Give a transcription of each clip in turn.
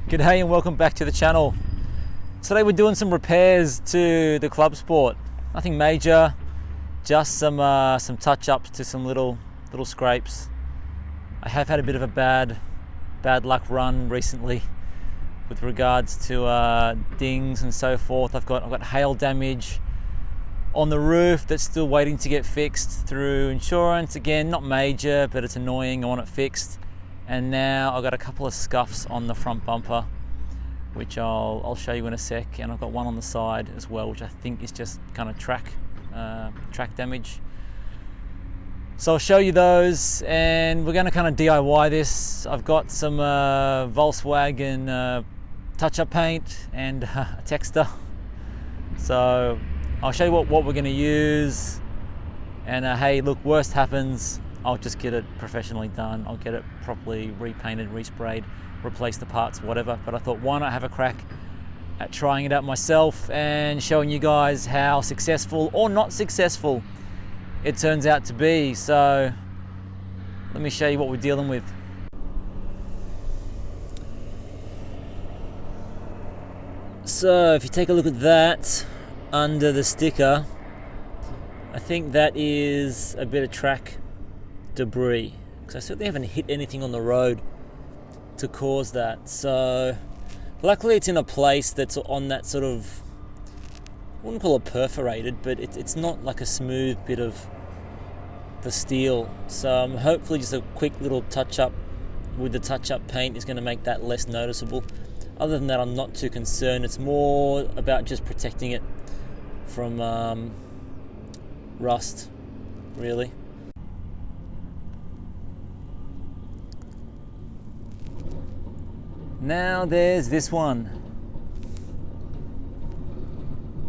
G'day and welcome back to the channel. Today we're doing some repairs to the Clubsport. Nothing major, just some touch-ups to some little scrapes. I have had a bit of a bad luck run recently with regards to dings and so forth. I've got hail damage on the roof that's still waiting to get fixed through insurance. Again, not major, but it's annoying. I want it fixed. And now I've got a couple of scuffs on the front bumper, which I'll show you in a sec. And I've got one on the side as well, which I think is just kind of track damage. So I'll show you those, and we're going to kind of DIY this. I've got some Volkswagen touch-up paint and a texter. So I'll show you what we're going to use. And hey, look, worst happens, I'll just get it professionally done. I'll get it properly repainted, resprayed, replace the parts, whatever. But I thought, why not have a crack at trying it out myself and showing you guys how successful or not successful it turns out to be. So let me show you what we're dealing with. So if you take a look at that under the sticker, I think that is a bit of track debris, because I certainly haven't hit anything on the road to cause that. So luckily it's in a place that's on that sort of, I wouldn't call it perforated, but it's not like a smooth bit of the steel. So hopefully just a quick little touch up with the touch up paint is going to make that less noticeable. Other than that, I'm not too concerned. It's more about just protecting it from rust, really. Now there's this one.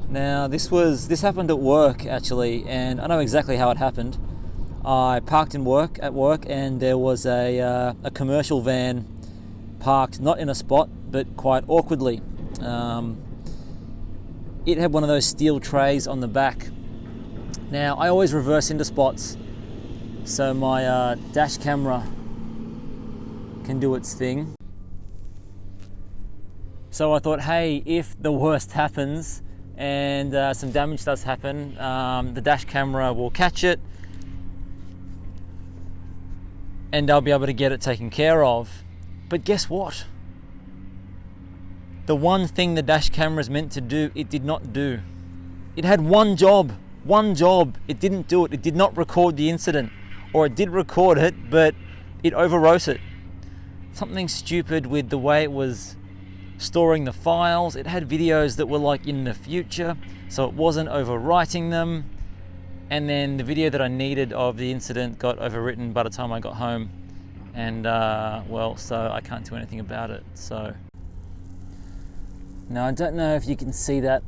Now this happened at work actually, and I know exactly how it happened. I parked at work, and there was a commercial van parked not in a spot but quite awkwardly. It had one of those steel trays on the back. Now I always reverse into spots, so my dash camera can do its thing. So I thought, hey, if the worst happens and some damage does happen, the dash camera will catch it and I'll be able to get it taken care of. But guess what? The one thing the dash camera is meant to do, it did not do. It had one job. It didn't do it. It did not record the incident, or it did record it, but it overwrote it. Something stupid with the way it was storing the files. It had videos that were like in the future, so it wasn't overwriting them. And then the video that I needed of the incident got overwritten by the time I got home. And well, so I can't do anything about it. So now I don't know if you can see that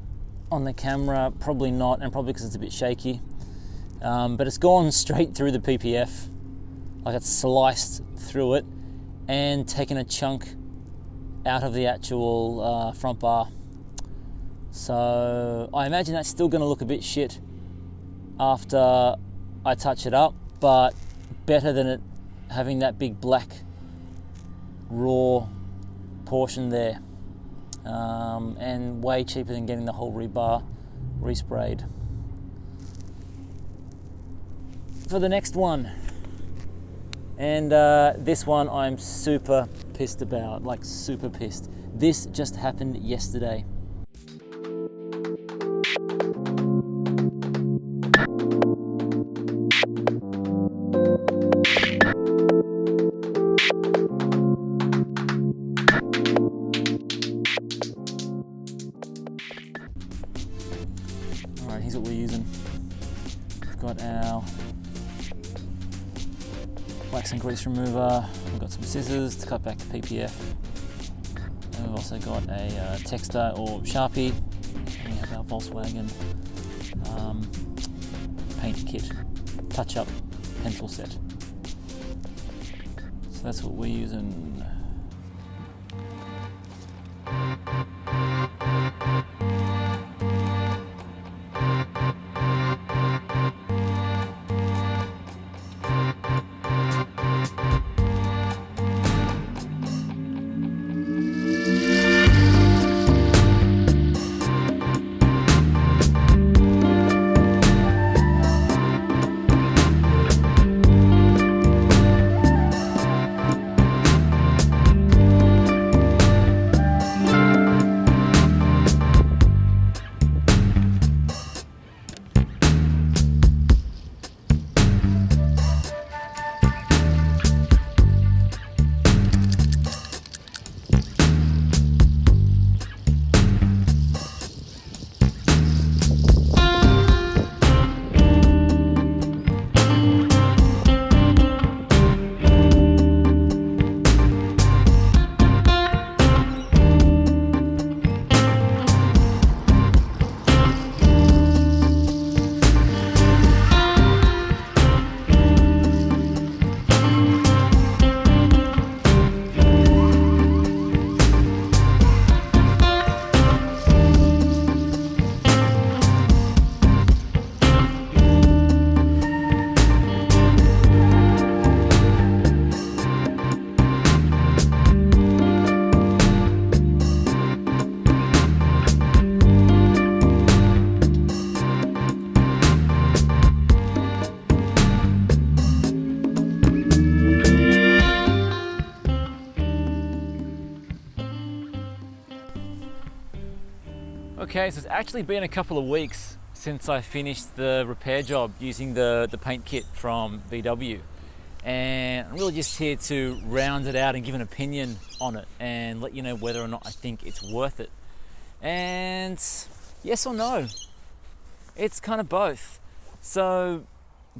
on the camera, probably not, and probably because it's a bit shaky. But it's gone straight through the PPF, like it's sliced through it and taken a chunk out of the actual front bar. So I imagine that's still going to look a bit shit after I touch it up, but better than it having that big black raw portion there, and way cheaper than getting the whole rebar resprayed. For the next one, and this one I'm super pissed about, like super pissed. This just happened yesterday. Alright, here's what we're using. We've got our wax and grease remover, we've got some scissors to cut back the PPF, and we've also got a texter or Sharpie, and we have our Volkswagen paint kit, touch-up pencil set. So that's what we're using. Okay, so it's actually been a couple of weeks since I finished the repair job using the paint kit from VW, and I'm really just here to round it out and give an opinion on it and let you know whether or not I think it's worth it. And yes or no, it's kind of both. So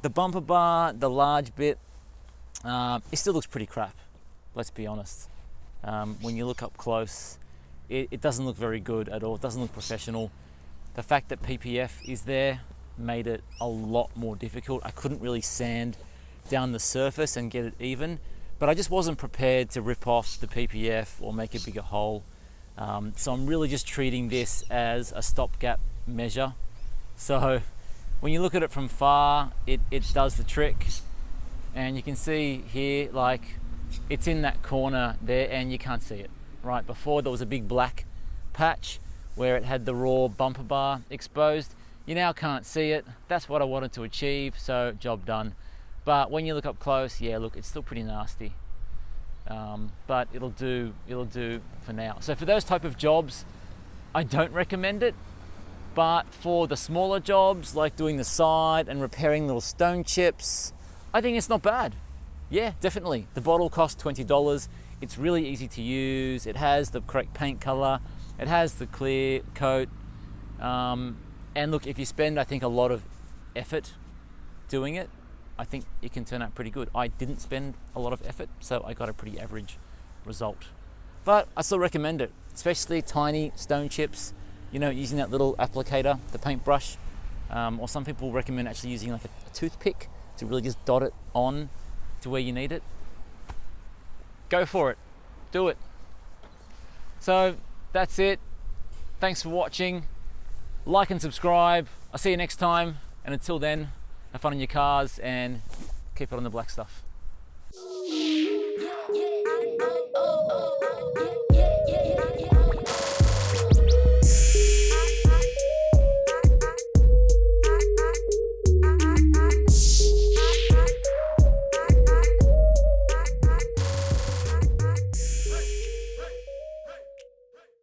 the bumper bar, the large bit, it still looks pretty crap, let's be honest. When you look up close, it doesn't look very good at all. It doesn't look professional. The fact that PPF is there made it a lot more difficult. I couldn't really sand down the surface and get it even, but I just wasn't prepared to rip off the PPF or make a bigger hole. So I'm really just treating this as a stopgap measure. So when you look at it from far, it does the trick. And you can see here, like, it's in that corner there and you can't see it. Right, before there was a big black patch where it had the raw bumper bar exposed. You now can't see it. That's what I wanted to achieve, so job done. But when you look up close, yeah, look, it's still pretty nasty. But it'll do for now. So for those type of jobs, I don't recommend it. But for the smaller jobs, like doing the side and repairing little stone chips, I think it's not bad. Yeah, definitely. The bottle costs $20. It's really easy to use. It has the correct paint color. It has the clear coat. And look, if you spend, I think, a lot of effort doing it, I think it can turn out pretty good. I didn't spend a lot of effort, so I got a pretty average result. But I still recommend it, especially tiny stone chips, you know, using that little applicator, the paintbrush, or some people recommend actually using like a toothpick to really just dot it on to where you need it. Go for it, do it. So that's it. Thanks for watching. Like and subscribe. I'll see you next time. And until then, have fun in your cars and keep it on the black stuff. Yeah.